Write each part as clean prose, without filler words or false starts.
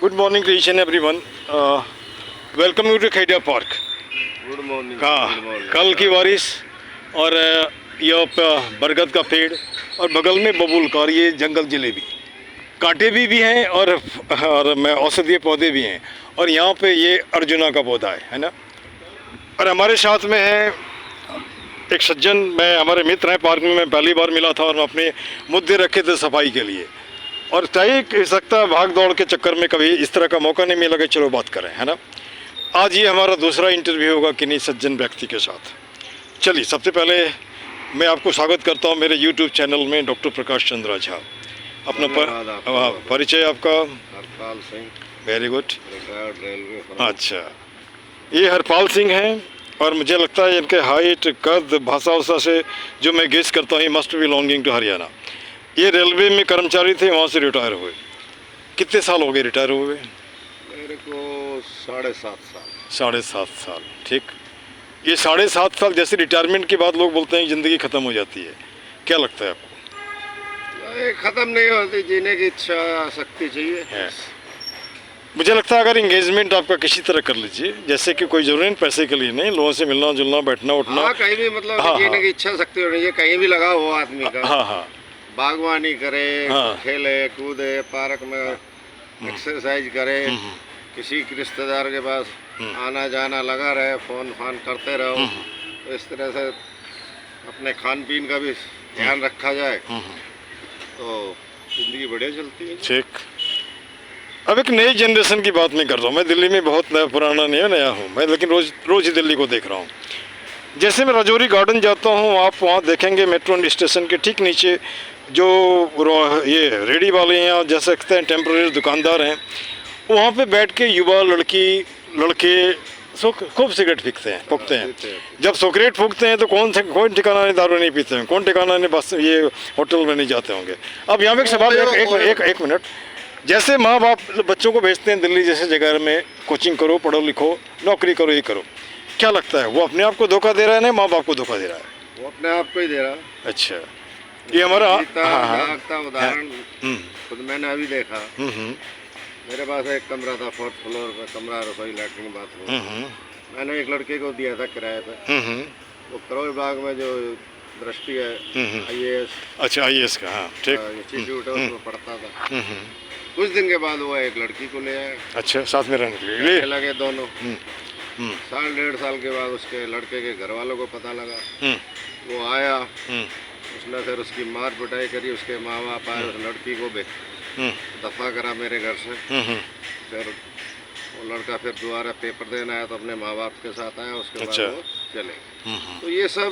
Good morning to each and everyone. Welcome you to Khedia park. Good morning. हाँ, कल की बारिश और ये बरगद का पेड़ और बगल में बबूल का और ये जंगल जलेबी, कांटे भी हैं और मैं औषधीय पौधे भी हैं और यहाँ पे ये अर्जुना का पौधा है ना। और हमारे साथ में है एक सज्जन, मैं हमारे मित्र हैं, पार्क में मैं पहली बार मिला था और अपने मुद्दे रखे थे सफाई के लिए और तय कह सकता भाग दौड़ के चक्कर में कभी इस तरह का मौका नहीं मिला कि चलो बात करें, है ना। आज ये हमारा दूसरा इंटरव्यू होगा किन्हीं सज्जन व्यक्ति के साथ। चलिए, सबसे पहले मैं आपको स्वागत करता हूँ मेरे यूट्यूब चैनल में, डॉक्टर प्रकाश चंद्र झा। अपना परिचय आपका? Harpal Singh. Very good. Retired railway. अच्छा, ये हरपाल सिंह हैं और मुझे लगता है इनके हाइट, कद, भाषा उषा से जो मैं गेस करता हूँ, must be belonging to Haryana. ये रेलवे में कर्मचारी थे, वहाँ से रिटायर हुए। कितने साल हो गए रिटायर हुए? मेरे को 7.5 साल। 7.5 साल, ठीक। ये 7.5 साल जैसे रिटायरमेंट के बाद लोग बोलते हैं कि ज़िंदगी ख़त्म हो जाती है, क्या लगता है आपको? ये ख़त्म नहीं होती, जीने की इच्छा शक्ति चाहिए। yes. मुझे लगता है अगर इंगेजमेंट आपका किसी तरह कर लीजिए, जैसे कि कोई ज़रूरी पैसे के लिए नहीं, लोगों से मिलना जुलना, बैठना उठना। हाँ, कहीं भी मतलब हाँ, जीने हाँ, की इच्छा शक्ति होनी चाहिए, कहीं भी लगा हुआ आदमी का। हाँ हाँ, बागवानी करे, हाँ, खेले कूदे, पार्क में एक्सरसाइज करे, किसी रिश्तेदार के पास आना जाना लगा रहे, फ़ोन फान करते रहो। तो इस तरह से अपने खान पीन का भी ध्यान रखा जाए तो ज़िंदगी बढ़िया चलती है। ठीक। अब एक नई जनरेशन की बात नहीं कर रहा हूँ मैं, दिल्ली में बहुत नया पुराना नहीं है, नया हूँ मैं, लेकिन रोज़ ही दिल्ली को देख रहा हूँ। जैसे मैं राजौरी गार्डन जाता हूँ, आप वहाँ देखेंगे मेट्रो स्टेशन के ठीक नीचे जो ये रेडी वाले हैं या जैसे सकते हैं टेम्प्रेरी दुकानदार हैं, वहाँ पे बैठ के युवा लड़के खूब सिगरेट फूकते हैं। जब सिगरेट फूकते हैं तो कौन ठिकाना नहीं दारू नहीं पीते हैं, कौन ठिकाना नहीं बस ये होटल में नहीं जाते होंगे। अब यहाँ पे एक सवाल, एक मिनट, जैसे माँ बाप बच्चों को भेजते हैं दिल्ली जैसे जगह में, कोचिंग करो, पढ़ो लिखो, नौकरी करो, ये करो, क्या लगता है वो अपने आप को धोखा दे रहा है ना माँ बाप को धोखा दे रहा है? वो अपने आप को ही दे रहा। अच्छा, ये हमारा उदाहरण खुद मैंने अभी देखा। मेरे पास एक कमरा था 4th फ्लोर पे, कमरा, रसोई, लैट्रिन, बाथरूम। मैंने एक लड़के को दिया था किराए पे। वो करोल बाग में जो दृष्टि है, IAS। अच्छा, IAS का, हाँ, ठीक, इंस्टीट्यूट है, उसमें पढ़ता था। कुछ दिन के बाद वो एक लड़की को ले आया। अच्छा, साथ में रहने के लिए लगे दोनों। 1.5 साल के बाद उसके लड़के के घर वालों को पता लगा। वो आया, उसने फिर उसकी मार पिटाई करी, उसके माँ बाप आए, उस लड़की को दफा करा मेरे घर से। फिर वो लड़का फिर दोबारा पेपर देने आया तो अपने माँ बाप के साथ आया, उसके बाद वो चले गए। तो ये सब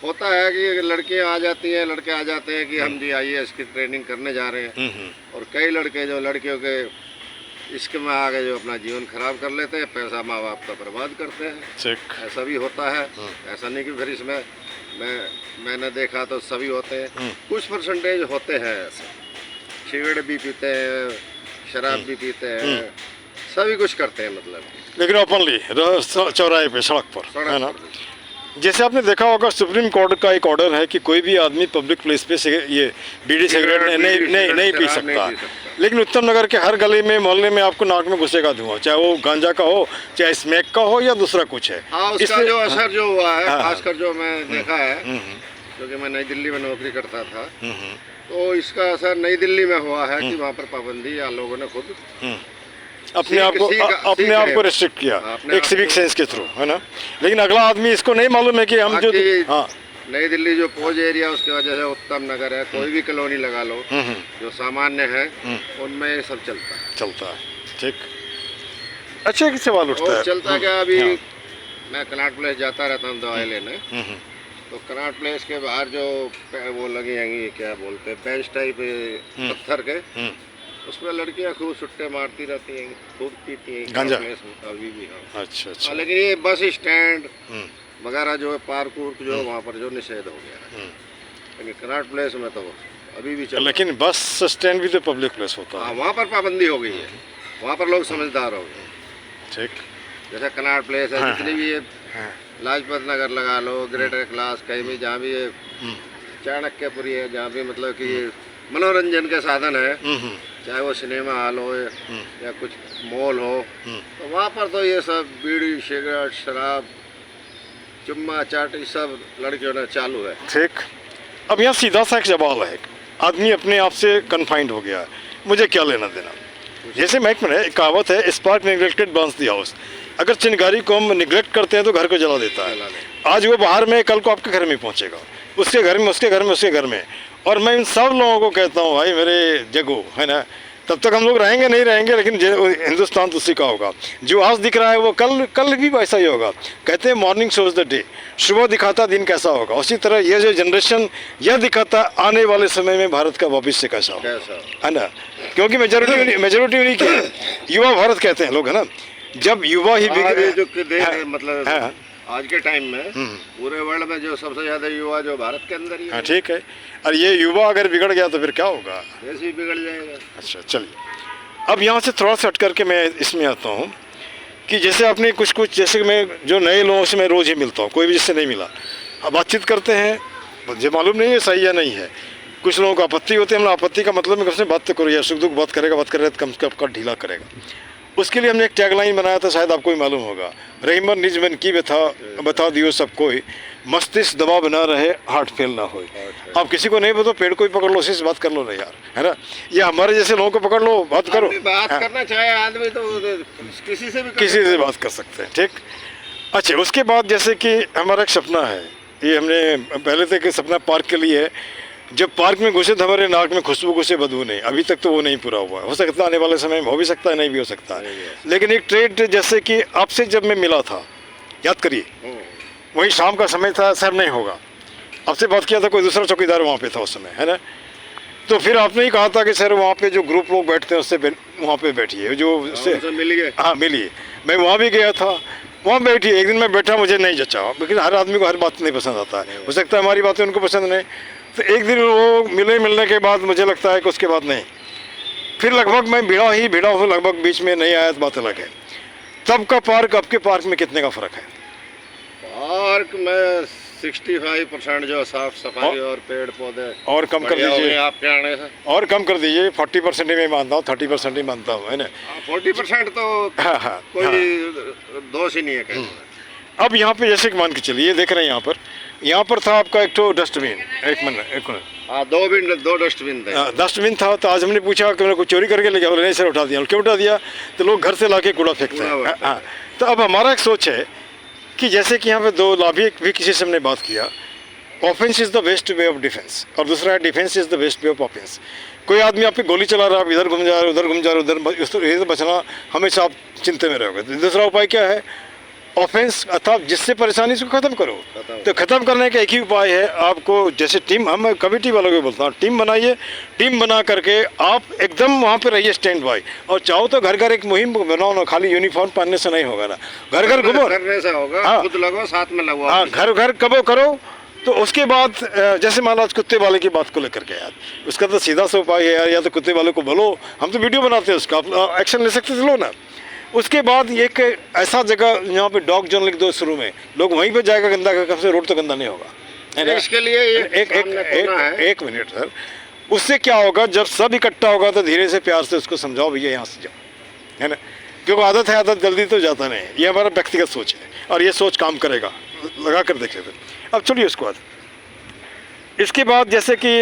होता है कि लड़कियाँ आ जाती हैं, लड़के आ जाते हैं कि हम जी IAS की ट्रेनिंग करने जा रहे हैं, और कई लड़के जो लड़कियों के इश्क में आ गए जो अपना जीवन खराब कर लेते हैं, पैसा माँ बाप का बर्बाद करते हैं। ऐसा भी होता है। ऐसा नहीं कि फिर इसमें मैंने देखा तो सभी होते हैं, कुछ परसेंटेज होते हैं ऐसे, सिगरेट भी पीते हैं, शराब भी पीते हैं, सभी कुछ करते हैं मतलब, लेकिन ओपनली चौराहे पे, सड़क पर, है ना। जैसे आपने देखा होगा सुप्रीम कोर्ट का एक ऑर्डर है कि कोई भी आदमी पब्लिक प्लेस पे ये बीड़ी सिगरेट नहीं पी सकता, लेकिन उत्तम नगर के हर गली में, मोहल्ले में आपको नाक में घुसेगा धुआं, चाहे वो गांजा का हो, चाहे स्मैक का हो या दूसरा कुछ है। हाँ, उसका जो असर जो हुआ है, खासकर जो मैं देखा है, क्योंकि मैं नई दिल्ली में नौकरी करता था, तो इसका असर नई दिल्ली में हुआ है कि वहाँ पर पाबंदी या लोगों ने खुद अपने आप को रेस्ट्रिक्ट किया एक सिविक सेंस के थ्रू, है ना। लेकिन अगला आदमी इसको नहीं मालूम है कि हम जो नई दिल्ली जो पोज एरिया, उसके वजह से उत्तम नगर है, कोई भी कॉलोनी लगा लो जो सामान्य है, उनमें ये सब चलता है। ठीक। अच्छा, एक सवाल उठता है, चलता क्या, अभी मैं कनाट प्लेस जाता रहता हूँ दवाई लेने, तो कनाट प्लेस के बाहर जो वो लगी हैं, क्या बोलते हैं, बेंच टाइप पत्थर के, उसमें लड़कियां खूब सुट्टे मारती रहती हैं, खूब पीती हैं गांजा अभी भी। हाँ, अच्छा। लेकिन ये बस स्टैंड वगैरह जो है, पार्क उर्क जो वहाँ पर जो निषेध हो गया है, लेकिन कनाट प्लेस में तो अभी भी चल। लेकिन बस स्टैंड भी तो पब्लिक प्लेस होता है। हाँ, वहाँ पर पाबंदी हो गई है, वहाँ पर लोग समझदार हो गए। ठीक। जैसे कनाट प्लेस है, जितनी भी ये लाजपत नगर लगा लो, ग्रेटर क्लास, कहीं भी जहाँ भी ये चाणक्यपुरी है, जहाँ भी मतलब कि मनोरंजन के साधन है, चाहे वो सिनेमा हॉल हो या कुछ मॉल हो, तो वहाँ पर तो ये सब बीड़ी सिगरेट शराब चुम्मा चाटी सब लड़कियों ने चालू है। ठीक। अब यहाँ सीधा सा एक सवाल है, आदमी अपने आप से कन्फाइंड हो गया है, मुझे क्या लेना देना। जैसे महकमे में एक कहावत है, spark neglected Burns the house. अगर चिंगारी को हम निगलेक्ट करते हैं तो घर को जला देता है। आज वो बाहर में, कल को आपके घर में पहुंचेगा, उसके घर में, उसके घर में, उसके घर में। और मैं इन सब लोगों को कहता हूँ, भाई मेरे जगो, है ना, तब तक हम लोग रहेंगे नहीं रहेंगे, लेकिन हिंदुस्तान तो उसी का होगा। जो आज दिख रहा है वो कल भी वैसा ही होगा। कहते हैं मॉर्निंग शोज द डे, सुबह दिखाता दिन कैसा होगा। उसी तरह ये जो जनरेशन यह दिखाता आने वाले समय में भारत का भविष्य कैसा होगा, है ना। क्योंकि मेजोरिटी उन्हीं की युवा भारत कहते हैं लोग, है ना। जब युवा ही मतलब आज के टाइम में पूरे वर्ल्ड में जो सबसे ज्यादा युवा जो भारत के अंदर ही है। ठीक है। और ये युवा अगर बिगड़ गया तो फिर क्या होगा, देश भी बिगड़ जाएगा। अच्छा चलिए, अब यहाँ से थोड़ा सा हट करके मैं इसमें आता हूँ कि जैसे आपने कुछ जैसे मैं जो नए लोगों से मैं रोज़ ही मिलता हूँ, कोई भी जिससे नहीं मिला, अब बातचीत करते हैं, मुझे मालूम नहीं है सही या नहीं है। कुछ लोगों को आपत्ति होती है, हम आपत्ति का मतलब मैं कब से बात तो करो यार, सुख दुख बात करेगा तो कम का ढीला करेगा। उसके लिए हमने एक टैगलाइन बनाया था, शायद आपको भी मालूम होगा, रहीमन निज मन की व्यथा बता दियो सब कोई, मस्तिष्क दबा बना रहे हार्ट फेल ना हो। आप किसी को नहीं बताओ, पेड़ को ही पकड़ लो, उसी से बात कर लो ना यार, है ना। ये हमारे जैसे लोगों को पकड़ लो, बात करो। बात करना चाहे आदमी तो किसी से बात कर सकते हैं। ठीक। अच्छा, उसके बाद जैसे कि हमारा एक सपना है, ये हमने पहले से एक सपना पार्क के लिए है। जब पार्क में घुसे तो हमारे नाक में खुशबू घुसे बदबू नहीं, अभी तक तो वो नहीं पूरा हुआ है। हो सकता है आने वाले समय में हो भी सकता है, नहीं भी हो सकता है। लेकिन एक ट्रेड जैसे कि आपसे जब मैं मिला था, याद करिए, वही शाम का समय था, सर नहीं होगा, आपसे बात किया था, कोई दूसरा चौकीदार वहाँ पे था उस समय, है ना। तो फिर आपने ही कहा था कि सर वहाँ पे जो ग्रुप लोग बैठते हैं उससे वहाँ पे बैठिए, जो मिलिए। हाँ मिलिए। मैं वहाँ भी गया था, वहाँ बैठिए। एक दिन मैं बैठा, मुझे नहीं जचा, लेकिन हर आदमी को हर बात नहीं पसंद आता है। हो सकता है हमारी बातें उनको पसंद नहीं। तो एक दिन वो मिलने के बाद मुझे लगता है कि उसके बाद नहीं, फिर लगभग मैं भिड़ा हूँ, लगभग बीच में नहीं आया तो बात अलग है। तब का पार्क अब के पार्क में कितने का फ़र्क है? पार्क में 65% जो साफ सफाई और पेड़ पौधे और कम कर दीजिए, आपके आने से और कम कर दीजिए, 40% ही मैं मानता हूँ, 30% ही मानता हूँ, है ना। 40% तो कोई दोष ही नहीं है। अब यहाँ पे जैसे कि मान के चलिए, देख रहे हैं यहाँ पर था आपका एक तो डस्टबिन, एक मिनट दो डस्टबिन थे। डस्टबिन था। तो आज हमने पूछा कि मेरे को चोरी करके ले गया, नहीं सर उठा दिया। क्यों उठा दिया? तो लोग घर से लाके कूड़ा फेंकते हैं। हाँ, तो अब हमारा एक सोच है कि जैसे कि यहाँ पे दो लाभी भी किसी से हमने बात किया, offence is the best way of defence, और दूसरा है defence is the best way of offence. कोई आदमी आप पे गोली चला रहा है, आप इधर घूम जा रहे, उधर घूम जा रहे, उधर इधर बचना, हमेशा आप चिंता में रहोगे। तो दूसरा उपाय क्या है? ऑफेंस, अर्थात जिससे परेशानी इसको ख़त्म करो। तो ख़त्म करने का एक ही उपाय है, आपको जैसे टीम, हम कमेटी वालों को बोलता हूँ, टीम बनाइए। टीम बना करके आप एकदम वहाँ पे रहिए स्टैंड बाय, और चाहो तो घर घर एक मुहिम बनाओ ना, खाली यूनिफॉर्म पहनने से नहीं होगा ना, घर घर घूमो, करने से होगा। हाँ, खुद लगो, साथ में लगो। हाँ, घर घर कबो करो। तो उसके बाद जैसे मान लो आज कुत्ते वाले की बात को लेकर के यार, उसका तो सीधा सा उपाय है यार, या तो कुत्ते वाले को बोलो, हम तो वीडियो बनाते हैं उसका, आप एक्शन ले सकते थे, लो ना। उसके बाद एक ऐसा जगह यहाँ पे डॉग जोन लिख दो शुरू में, लोग वहीं पे जाएगा गंदा कर, कब से रोड तो गंदा नहीं होगा, है ना। इसके लिए एक मिनट सर, उससे क्या होगा, जब सब इकट्ठा होगा तो धीरे से प्यार से उसको समझाओ, भैया यहाँ से जाओ, है ना। क्योंकि आदत है, आदत जल्दी तो जाता नहीं। ये हमारा व्यक्तिगत सोच है और ये सोच काम करेगा, लगा कर देख लेते। अब चलिए उसके बाद, इसके बाद जैसे कि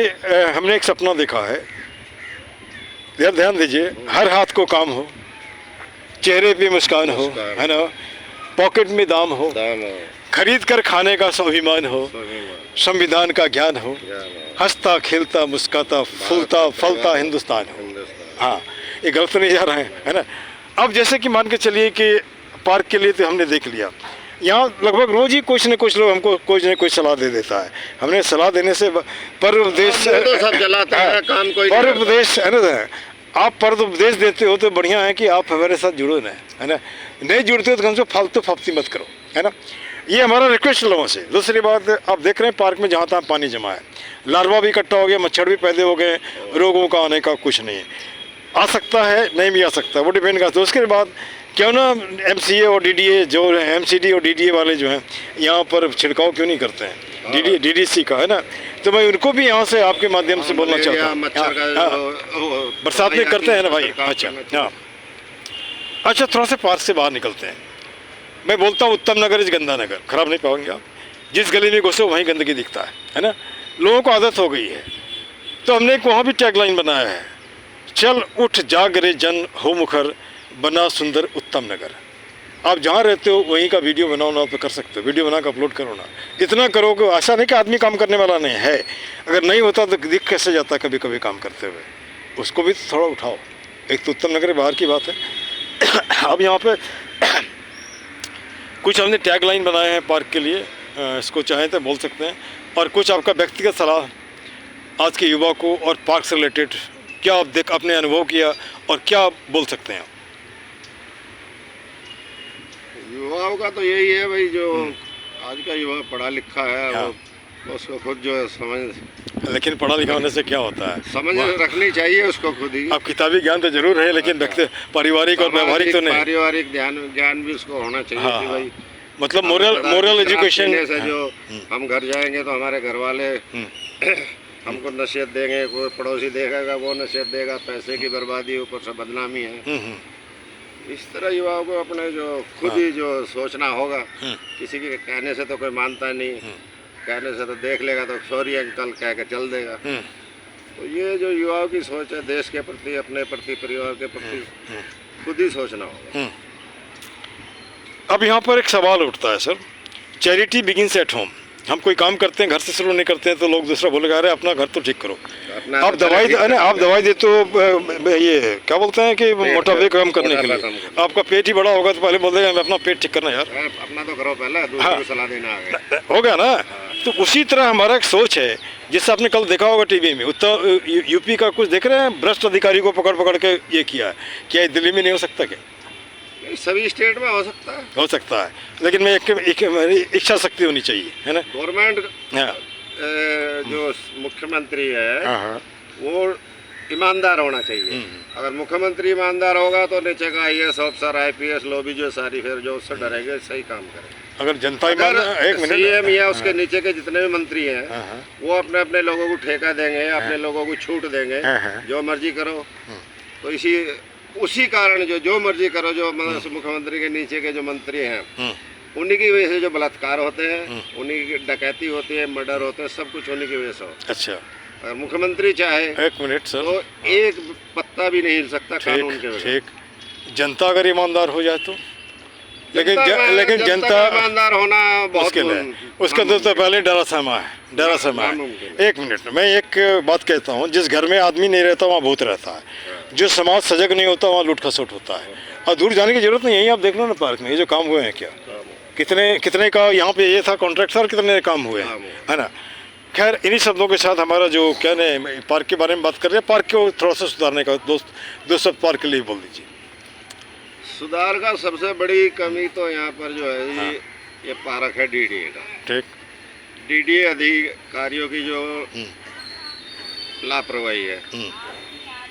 हमने एक सपना देखा है, ध्यान दीजिए, हर हाथ को काम हो, चेहरे पे मुस्कान हो, है ना, पॉकेट में दाम हो, खरीद कर खाने का स्वाभिमान हो, संविधान का ज्ञान हो, हंसता खेलता मुस्काता फूलता फलता हिंदुस्तान हो। हाँ, ये गलत नहीं जा रहे हैं, है ना। अब जैसे कि मान के चलिए कि पार्क के लिए तो हमने देख लिया, यहाँ लगभग रोज ही कुछ न कुछ लोग हमको कुछ न कुछ सलाह दे देता है। हमने सलाह देने से पर उपदेश तो सब चलाता है, काम कोई पर उपदेश, है ना। आप पर उपदेश देते हो तो बढ़िया है कि आप हमारे साथ जुड़ो ना, है ना। नहीं जुड़ते हो तो हमसे फालतू फाप्ती मत करो, है ना। ये हमारा रिक्वेस्ट लोगों से। दूसरी बात, आप देख रहे हैं पार्क में जहाँ तहाँ पानी जमा है, लार्वा भी इकट्ठा हो गया, मच्छर भी पैदा हो गए, रोगों का आने का कुछ नहीं है। आ सकता है, नहीं भी आ सकता, वो डिपेंड करता है। उसके बाद क्यों ना MCA और DDA जो MCD और DDA वाले जो हैं यहाँ पर छिड़काव क्यों नहीं करते हैं। डीडीसी का है ना, तो मैं उनको भी यहाँ से आपके माध्यम से बोलना चाहता हूँ। मच्छर का हाँ, वो बरसात में करते हैं ना भाई। सरकार अच्छा करना चाहिए। हाँ, अच्छा थोड़ा सा पार्क से बाहर निकलते हैं। मैं बोलता हूँ उत्तम नगर इज गंदा नगर, खराब नहीं पाओगे आप। जिस गली में घुसो वहीं गंदगी दिखता है ना। लोगों को आदत हो गई है, तो हमने एक वहाँ भी टैगलाइन बनाया है, चल उठ जाग रे जन हो मुखर, बना सुंदर उत्तम नगर। आप जहाँ रहते हो वहीं का वीडियो बनाओ ना, तो कर सकते हो, वीडियो बना कर अपलोड करो ना। इतना करोगे, ऐसा नहीं कि आदमी काम करने वाला नहीं है, अगर नहीं होता तो दिख कैसे जाता कभी कभी काम करते हुए, उसको भी थोड़ा उठाओ। एक तो उत्तम नगर बाहर की बात है। अब यहाँ पे कुछ हमने टैग लाइन बनाए हैं पार्क के लिए, इसको चाहें तो बोल सकते हैं, और कुछ आपका व्यक्तिगत सलाह आज के युवा को और पार्क से रिलेटेड, क्या आप देख अपने अनुभव किया और क्या आप बोल सकते हैं? युवाओं का तो यही है भाई, जो आज का युवा पढ़ा लिखा है हाँ। वो उसको खुद जो है समझ लेकिन पढ़ा लिखा होने से क्या होता है, समझ रखनी चाहिए उसको खुद ही। अब किताबी ज्ञान तो जरूर है, लेकिन व्यक्ति पारिवारिक और व्यवहारिक तो नहीं। पारिवारिक ज्ञान भी उसको होना चाहिए हाँ, कि भाई मतलब मोरल एजुकेशन। से जो हम घर जाएंगे तो हमारे घर वाले हमको नसीहत देंगे, कोई पड़ोसी देखेगा वो नसीहत देगा, पैसे की बर्बादी ऊपर से बदनामी है। इस तरह युवाओं को अपने जो खुद ही जो सोचना होगा, किसी के कहने से तो कोई मानता नहीं, कहने से तो देख लेगा तो सॉरी अंकल कह के चल देगा। तो ये जो युवाओं की सोच है, देश के प्रति, अपने प्रति, परिवार के प्रति खुद ही सोचना होगा। अब यहाँ पर एक सवाल उठता है sir, charity begins at home. हम कोई काम करते हैं घर से शुरू नहीं करते हैं तो लोग दूसरा बोलेगा अरे अपना घर तो ठीक करो। आप दवाई दे तो ये क्या बोलते हैं कि मोटापे कम करने के लिए, आपका पेट ही बड़ा होगा तो पहले बोल देगा अपना पेट ठीक करना यार, अपना तो करो पहले, दूसरे को सलाह देना आगे। हो गया ना। तो उसी तरह हमारा एक सोच है, जिससे आपने कल देखा होगा टीवी में, उत्तर यूपी का कुछ देख रहे हैं, भ्रष्ट अधिकारी को पकड़ पकड़ के ये किया है। क्या दिल्ली में नहीं हो सकता क्या? सभी स्टेट में हो सकता है, लेकिन मैं एक इच्छा शक्ति होनी चाहिए, है ना। गवर्नमेंट हाँ, जो मुख्यमंत्री है हाँ, वो ईमानदार होना चाहिए। अगर मुख्यमंत्री ईमानदार होगा तो नीचे का IAS ऑफिसर, IPS लोग जो सारी फिर जो उससे डरेंगे सही काम करें। अगर जनता एक मिनट, CM या उसके नीचे के जितने भी मंत्री हैं वो अपने अपने लोगों को ठेका देंगे, अपने लोगों को छूट देंगे, जो मर्जी करो। तो उसी कारण जो मर्जी करो, जो मुख्यमंत्री के नीचे के जो मंत्री हैं उन्हीं की वजह से जो बलात्कार होते हैं, उन्हीं की डकैती होती है, मर्डर होते हैं, सब कुछ उन्हीं की वजह से होता है। अच्छा, अगर मुख्यमंत्री चाहे एक मिनट सर, तो एक पत्ता भी नहीं हिल सकता कानून के वजह। ठीक, जनता अगर ईमानदार हो जाए तो, लेकिन जनता ईमानदार होना बहुत मुश्किल है। उसका तो पहले डरा सहमा है। एक मिनट, मैं एक बात कहता हूँ, जिस घर में आदमी नहीं रहता वहाँ भूत रहता है, जो समाज सजग नहीं होता वहाँ लूट खसोट होता है। और दूर जाने की जरूरत नहीं है, आप देख लो ना पार्क में ये जो काम हुए हैं, क्या कितने का यहाँ पे ये था कॉन्ट्रैक्ट था और कितने काम हुए हैं, है ना। खैर, इन्हीं शब्दों के साथ हमारा जो कहने पार्क के बारे में बात कर रहे हैं, पार्क को थोड़ा सा सुधारने का दो शब्द पार्क के लिए बोल दीजिए। सुधार का सबसे बड़ी कमी तो यहाँ पर जो है ये पार्क है DDA का। ठीक, DDA अधिकारियों की जो लापरवाही है।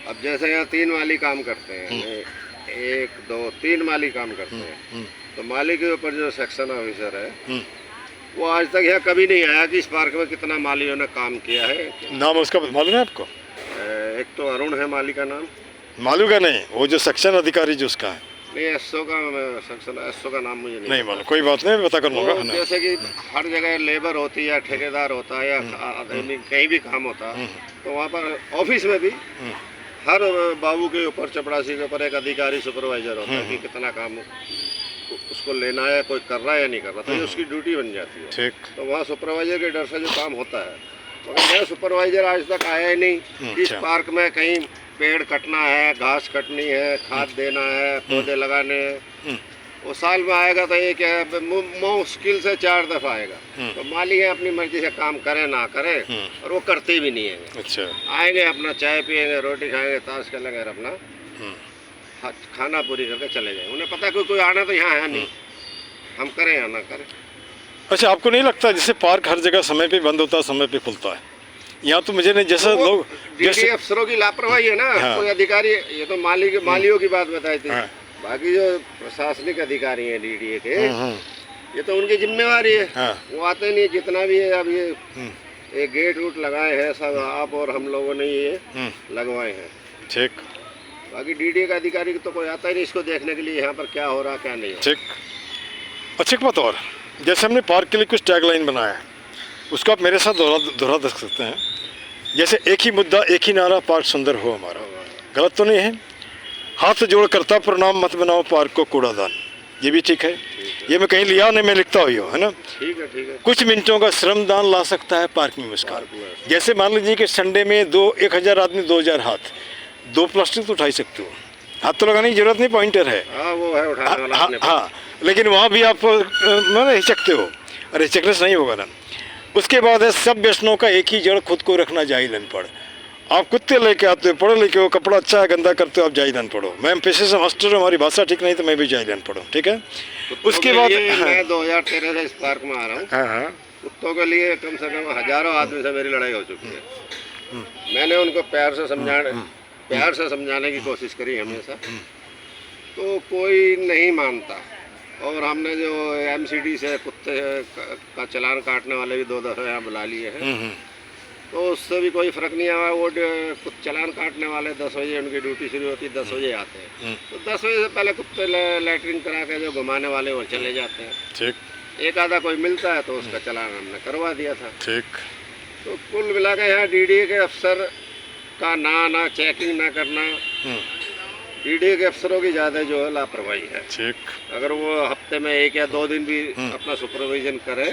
अब जैसे यहाँ 3 माली काम करते हैं, 1 2 3 माली काम करते हैं, तो माली के ऊपर जो सेक्शन ऑफिसर है वो आज तक यहाँ कभी नहीं आया कि इस पार्क में कितना मालियों ने काम किया है। नाम उसका मालूम है आपको? एक तो अरुण है माली का नाम। मालूम का नहीं, वो जो सेक्शन अधिकारी जो उसका है, नहीं SO का सेक्शन SO का नाम मुझे नहीं मालूम। कोई बात नहीं, पता कर लूँगा। जैसे कि हर जगह लेबर होती है या ठेकेदार होता है या कहीं भी काम होता है, तो वहाँ पर ऑफिस में भी हर बाबू के ऊपर, चपरासी के ऊपर एक अधिकारी सुपरवाइजर होता है कि कितना काम उसको लेना है, कोई कर रहा है या नहीं कर रहा, तो ये उसकी ड्यूटी बन जाती है। ठीक, तो वहाँ सुपरवाइजर के डर से जो काम होता है, मगर नया सुपरवाइजर आज तक आया ही नहीं। इस पार्क में कहीं पेड़ कटना है, घास कटनी है, खाद देना है, पौधे लगाने हैं, वो साल में आएगा तो ये क्या है, मुश्किल से 4 दफा आएगा। तो माली है अपनी मर्जी से काम करे ना करे, और वो करते भी नहीं है। अच्छा, आएंगे अपना चाय पियेंगे, रोटी खाएंगे, ताश खेलेंगे, अपना खाना पूरी करके चले जाएंगे। उन्हें पता कोई आना तो यहाँ है नहीं, हम करें या ना करें। अच्छा, आपको नहीं लगता जैसे पार्क हर जगह समय पे बंद होता है, समय पे खुलता है, यहाँ तो मुझे नहीं, जैसे लोग DDA अफसरों की लापरवाही है ना। कोई अधिकारी, ये तो मालियों की बात बताई थी, बाकी जो प्रशासनिक अधिकारी हैं DDA के, ये तो उनकी जिम्मेवारी है। हाँ। वो आते नहीं, जितना भी है अब ये गेट रूट लगाए हैं सब आप और हम लोगों ने ये लगवाए हैं। ठीक बाकी डीडीए का अधिकारी तो कोई आता ही नहीं इसको देखने के लिए यहाँ पर क्या हो रहा क्या नहीं हो रहा। ठीक। अच्छा एक बात और, जैसे हमने पार्क के लिए कुछ टैगलाइन बनाया है, उसको आप मेरे साथ दोहरा दे सकते हैं। जैसे एक ही मुद्दा एक ही नारा, पार्क सुंदर हो हमारा। गलत तो नहीं है? हाथ जोड़ करता प्रणाम, मत बनाओ पार्क को कूड़ादान, ये भी ठीक है। ये मैं कहीं लिया नहीं, मैं लिखता हुई हूँ, है ना। ठीक है ठीक है। कुछ मिनटों का श्रमदान ला सकता है पार्क में मुस्कान। जैसे मान लीजिए कि संडे में 1000 आदमी 2000 हाथ, 2 प्लास्टिक तो उठा ही सकते हो, हाथ तो लगाने की जरूरत नहीं, पॉइंटर है। हाँ वो है उठाने वाला अपने पास। हाँ, लेकिन वहाँ भी आप मतलब हिचकते हो, अरे हिचकनेस नहीं होगा ना। उसके बाद है सब व्यसनों का एक ही जड़, खुद को रखना जाहिल अनपढ़। आप कुत्ते लेके आते हो, पढ़ो लिखे हो, कपड़ा अच्छा है गंदा करते हो, आप जाहिल अनपढ़ हो। मैं पेशे से मास्टर हूँ, हमारी भाषा ठीक नहीं तो मैं भी जाहिल अनपढ़ हूँ, ठीक है। उसके बाद मैं 2013 से इस पार्क में आ रहा हूँ। हाँ, कुत्तों के लिए कम से कम हजारों आदमी से मेरी लड़ाई हो चुकी है। मैंने उनको प्यार से समझाने की कोशिश करी हमेशा, तो कोई नहीं मानता। और हमने जो एमसीडी से कुत्ते का चालान काटने वाले भी 2 दफ़े यहाँ बुला लिए हैं, तो उससे भी कोई फ़र्क नहीं आया। वो चालान काटने वाले 10 बजे उनकी ड्यूटी शुरू होती है, 10 बजे आते हैं। तो 10 बजे से पहले कुत्ते लैटरिन करा के जो घुमाने वाले वो चले जाते हैं। ठीक। एक आधा कोई मिलता है तो उसका चालान हमने करवा दिया था। ठीक। तो कुल मिला के यहाँ डीडीए के अफसर का ना चेकिंग ना करना, डीडीए के अफसरों की ज़्यादा जो है लापरवाही है। ठीक। अगर वो हफ्ते में 1 या 2 दिन भी अपना सुपरविजन करे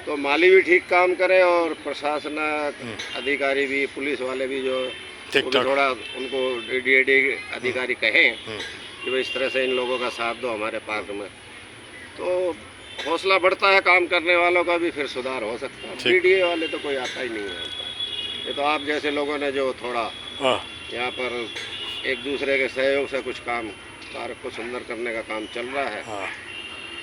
तो माली भी ठीक काम करे और प्रशासन अधिकारी भी, पुलिस वाले भी जो वो भी थोड़ा उनको डीडीए अधिकारी कहें कि भाई इस तरह से इन लोगों का साथ दो हमारे पार्क में, तो हौसला बढ़ता है काम करने वालों का भी, फिर सुधार हो सकता है। डीडीए वाले तो कोई आता ही नहीं है। ये तो आप जैसे लोगों ने जो थोड़ा यहाँ पर एक दूसरे के सहयोग से कुछ काम पार्क को सुंदर करने का काम चल रहा है,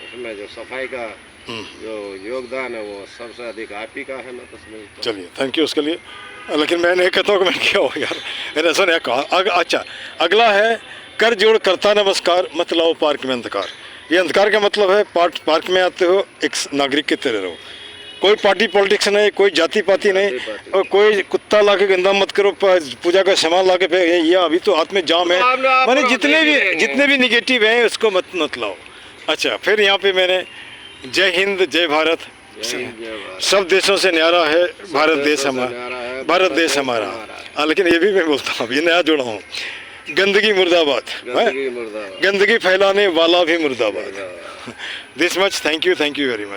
उसमें जो सफाई का जो योगदान है वो सबसे अधिक आप ही का है। मैं तो समझता हूँ। चलिए, थैंक यू उसके लिए। लेकिन मैंने एक कहता हूँ कि मैं क्या हो यार, मैंने ऐसा नहीं कहा। अच्छा, अगला है कर जोड़ करता नमस्कार, मत लाओ पार्क में अंधकार। ये अंधकार का मतलब है पार्क में आते हो एक नागरिक की तरह रहो, कोई पार्टी पॉलिटिक्स नहीं, कोई जाति पाति नहीं, और कोई कुत्ता ला के गंदा मत करो, पूजा का सामान ला के फेंक, ये अभी तो हाथ में जाम है, मैंने जितने भी निगेटिव हैं उसको मत लाओ। अच्छा, फिर यहाँ पे मैंने जय हिंद जय भारत, सब देशों से न्यारा है भारत देश हमारा, भारत देश हमारा। लेकिन ये भी मैं बोलता हूँ, ये नया जोड़ा हूँ, गंदगी मुर्दाबाद, गंदगी फैलाने वाला भी मुर्दाबाद। This much, thank you very much.